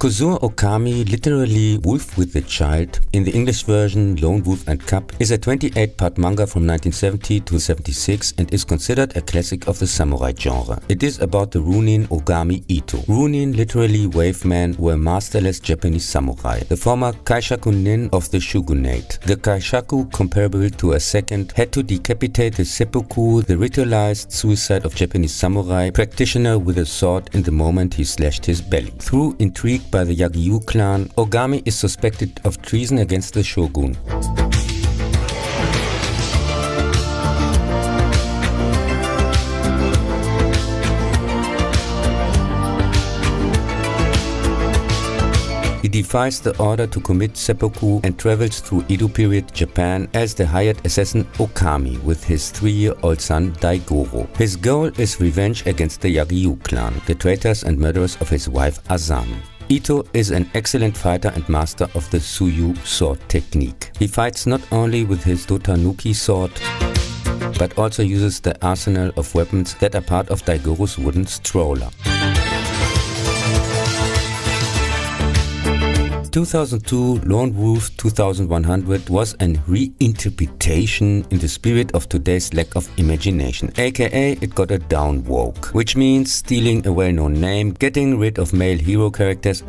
Kozure Okami, literally Wolf with the Child, in the English version Lone Wolf and Cub, is a 28-part manga from 1970 to 76 and is considered a classic of the samurai genre. It is about the Ronin Ogami Ito. Ronin, literally wave men, were masterless Japanese samurai, the former kaishaku nin of the shogunate. The kaishaku, comparable to a second, had to decapitate the seppuku, the ritualized suicide of Japanese samurai practitioner, with a sword in the moment he slashed his belly. Through intrigue by the Yagyu clan, Ogami is suspected of treason against the shogun. He defies the order to commit seppuku and travels through Edo period Japan as the hired assassin Okami with his 3-year-old son Daigoro. His goal is revenge against the Yagyu clan, the traitors and murderers of his wife Azami. Ito is an excellent fighter and master of the Tsuyu sword technique. He fights not only with his Dotanuki sword, but also uses the arsenal of weapons that are part of Daigoro's wooden stroller. 2002 Lone Wolf 2100 was an reinterpretation in the spirit of today's lack of imagination, aka it got a down woke, which means stealing a well-known name, getting rid of male hero characters,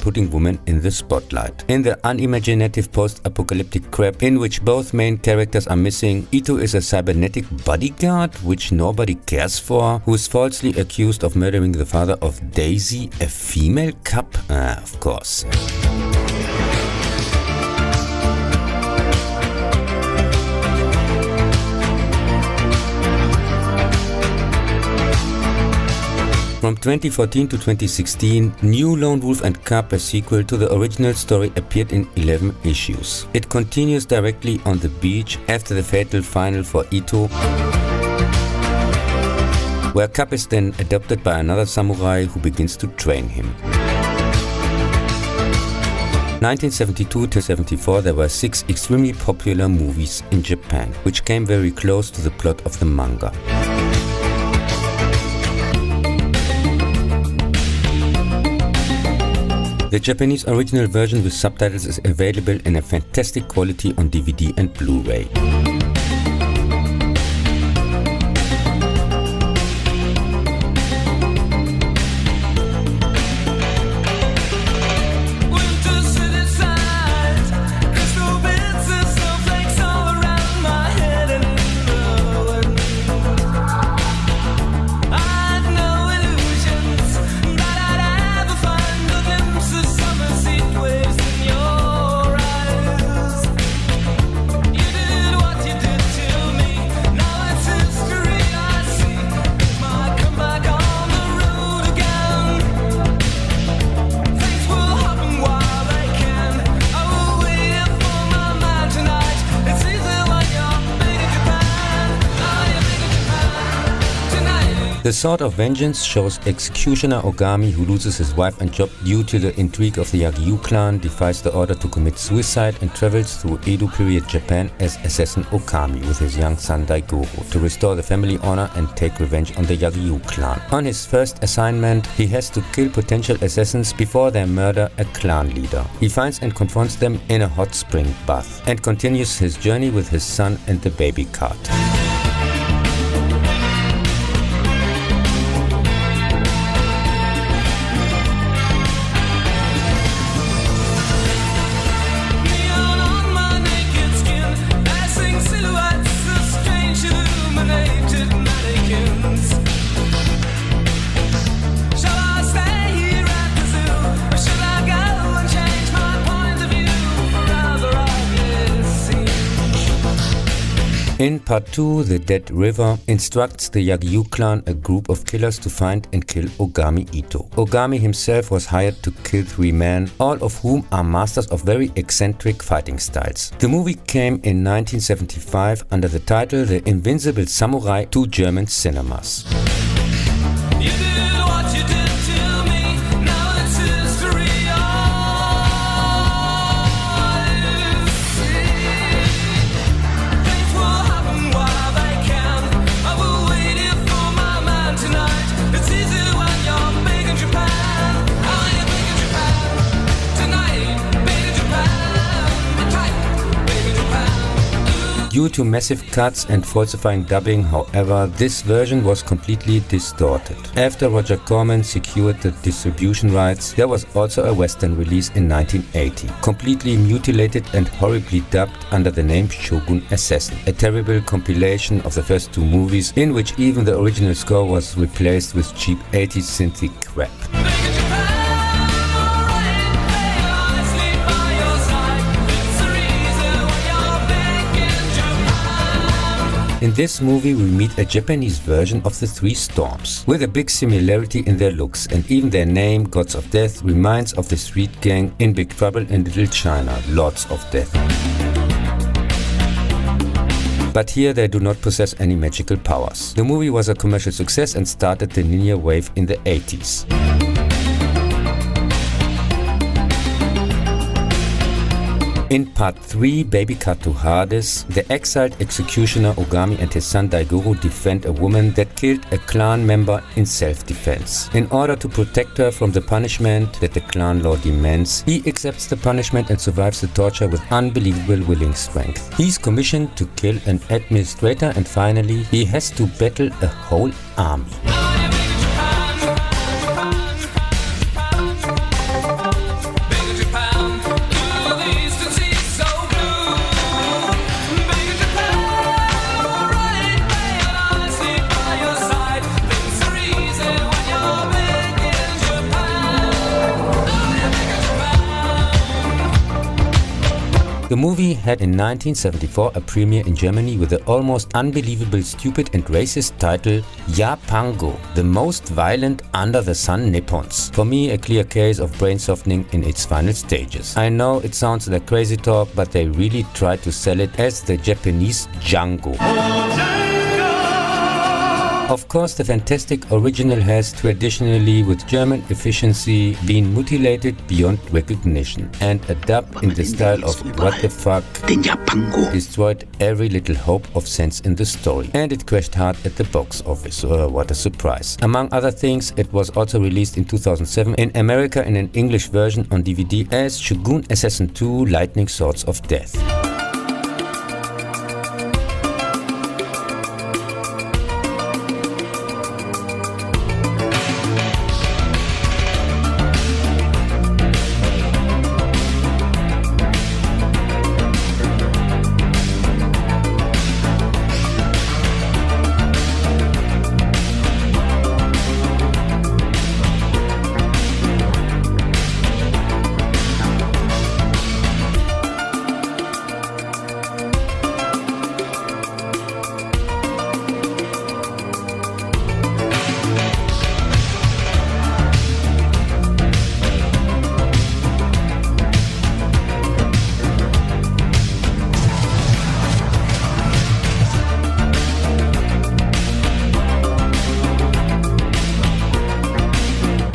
putting women in the spotlight. In the unimaginative post-apocalyptic crap in which both main characters are missing, Ito is a cybernetic bodyguard which nobody cares for, who is falsely accused of murdering the father of Daisy, a female cub? Of course. From 2014 to 2016, New Lone Wolf and Cub, a sequel to the original story, appeared in 11 issues. It continues directly on the beach after the fatal final for Ito, where Cub is then adopted by another samurai who begins to train him. 1972 to 74, there were 6 extremely popular movies in Japan, which came very close to the plot of the manga. The Japanese original version with subtitles is available in a fantastic quality on DVD and Blu-ray. The Sword of Vengeance shows Executioner Ogami, who loses his wife and job due to the intrigue of the Yagyu clan, defies the order to commit suicide and travels through Edo period Japan as assassin Okami with his young son Daigoro to restore the family honor and take revenge on the Yagyu clan. On his first assignment, he has to kill potential assassins before they murder a clan leader. He finds and confronts them in a hot spring bath and continues his journey with his son and the baby cart. In Part 2, The Dead River instructs the Yagyu clan, a group of killers, to find and kill Ogami Ito. Ogami himself was hired to kill 3 men, all of whom are masters of very eccentric fighting styles. The movie came in 1975 under the title The Invincible Samurai to German cinemas. Due to massive cuts and falsifying dubbing, however, this version was completely distorted. After Roger Corman secured the distribution rights, there was also a Western release in 1980, completely mutilated and horribly dubbed under the name Shogun Assassin, a terrible compilation of the first two movies in which even the original score was replaced with cheap 80s synthy crap. In this movie we meet a Japanese version of the Three Storms, with a big similarity in their looks, and even their name, Gods of Death, reminds of the street gang in Big Trouble in Little China, Lords of Death. But here they do not possess any magical powers. The movie was a commercial success and started the ninja wave in the 80s. In part 3, Baby Cut to Hades, the exiled executioner Ogami and his son Daigoro defend a woman that killed a clan member in self-defense. In order to protect her from the punishment that the clan law demands, he accepts the punishment and survives the torture with unbelievable willing strength. He's commissioned to kill an administrator, and finally he has to battle a whole army. The movie had in 1974 a premiere in Germany with the almost unbelievable, stupid and racist title Japango, the most violent under the sun Nippons. For me, a clear case of brain softening in its final stages. I know it sounds like crazy talk, but they really tried to sell it as the Japanese Django. Of course, the fantastic original has traditionally, with German efficiency, been mutilated beyond recognition, and a dub in the style of what the fuck destroyed every little hope of sense in the story. And it crashed hard at the box office. What a surprise. Among other things, it was also released in 2007 in America in an English version on DVD as Shogun Assassin 2 Lightning Swords of Death.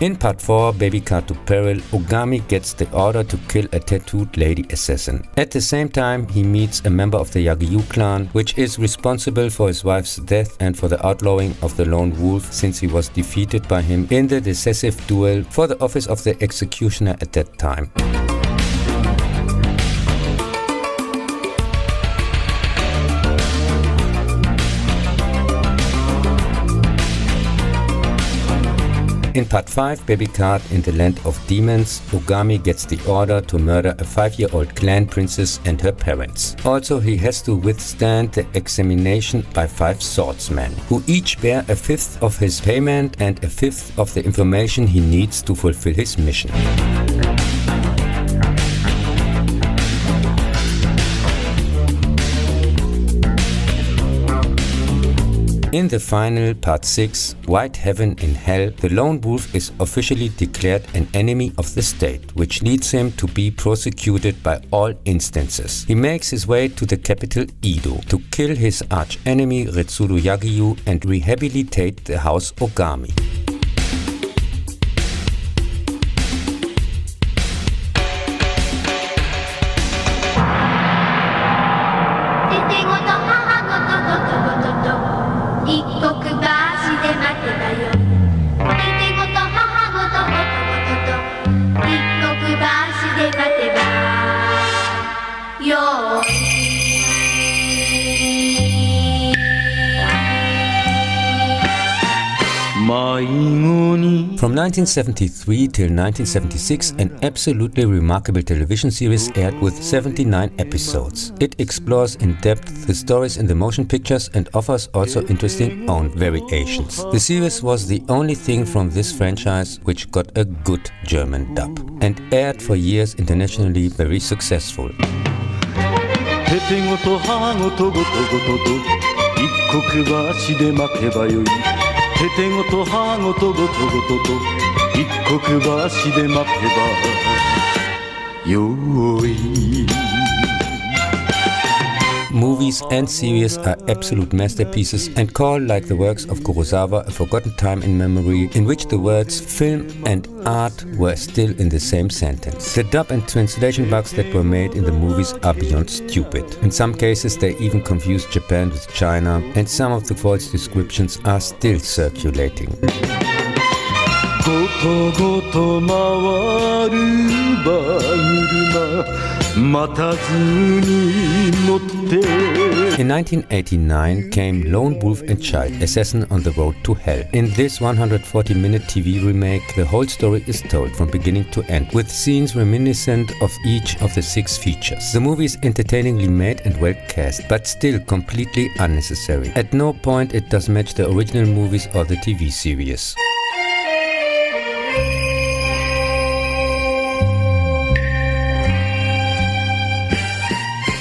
In part 4, Baby Cut to Peril, Ogami gets the order to kill a tattooed lady assassin. At the same time, he meets a member of the Yagyu clan, which is responsible for his wife's death and for the outlawing of the lone wolf, since he was defeated by him in the decisive duel for the office of the executioner at that time. In part 5, Baby Cut in the Land of Demons, Ogami gets the order to murder a 5-year-old clan princess and her parents. Also, he has to withstand the examination by 5 swordsmen, who each bear a fifth of his payment and a fifth of the information he needs to fulfill his mission. In the final part 6, White Heaven in Hell, the lone wolf is officially declared an enemy of the state, which leads him to be prosecuted by all instances. He makes his way to the capital Edo to kill his arch-enemy Retsuru Yagyu and rehabilitate the house Ogami. From 1973 till 1976, an absolutely remarkable television series aired with 79 episodes. It explores in depth the stories in the motion pictures and offers also interesting own variations. The series was the only thing from this franchise which got a good German dub and aired for years internationally very successful. Movies and series are absolute masterpieces and call, like the works of Kurosawa, a forgotten time in memory in which the words film and art were still in the same sentence. The dub and translation bugs that were made in the movies are beyond stupid. In some cases they even confused Japan with China, and some of the false descriptions are still circulating. In 1989 came Lone Wolf and Child, Assassin on the Road to Hell. In this 140-minute TV remake, the whole story is told from beginning to end, with scenes reminiscent of each of the 6 features. The movie is entertainingly made and well cast, but still completely unnecessary. At no point it does match the original movies or the TV series.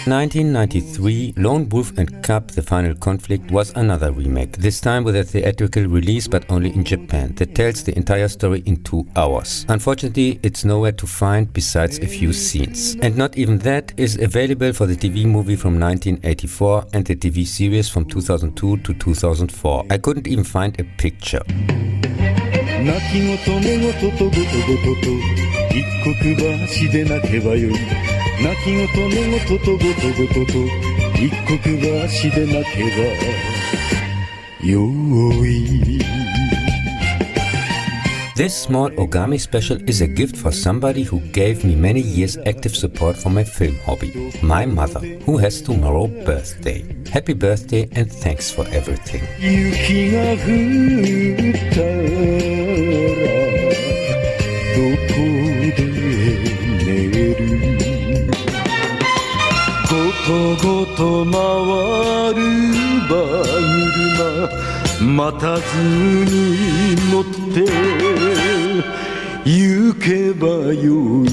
1993, Lone Wolf and Cub: The Final Conflict was another remake, this time with a theatrical release but only in Japan, that tells the entire story in 2 hours. Unfortunately, it's nowhere to find besides a few scenes. And not even that is available for the TV movie from 1984 and the TV series from 2002 to 2004. I couldn't even find a picture. This small Ogami special is a gift for somebody who gave me many years active support for my film hobby. My mother, who has tomorrow birthday. Happy birthday and thanks for everything. ごごと回る馬車待たずに乗って行けばよい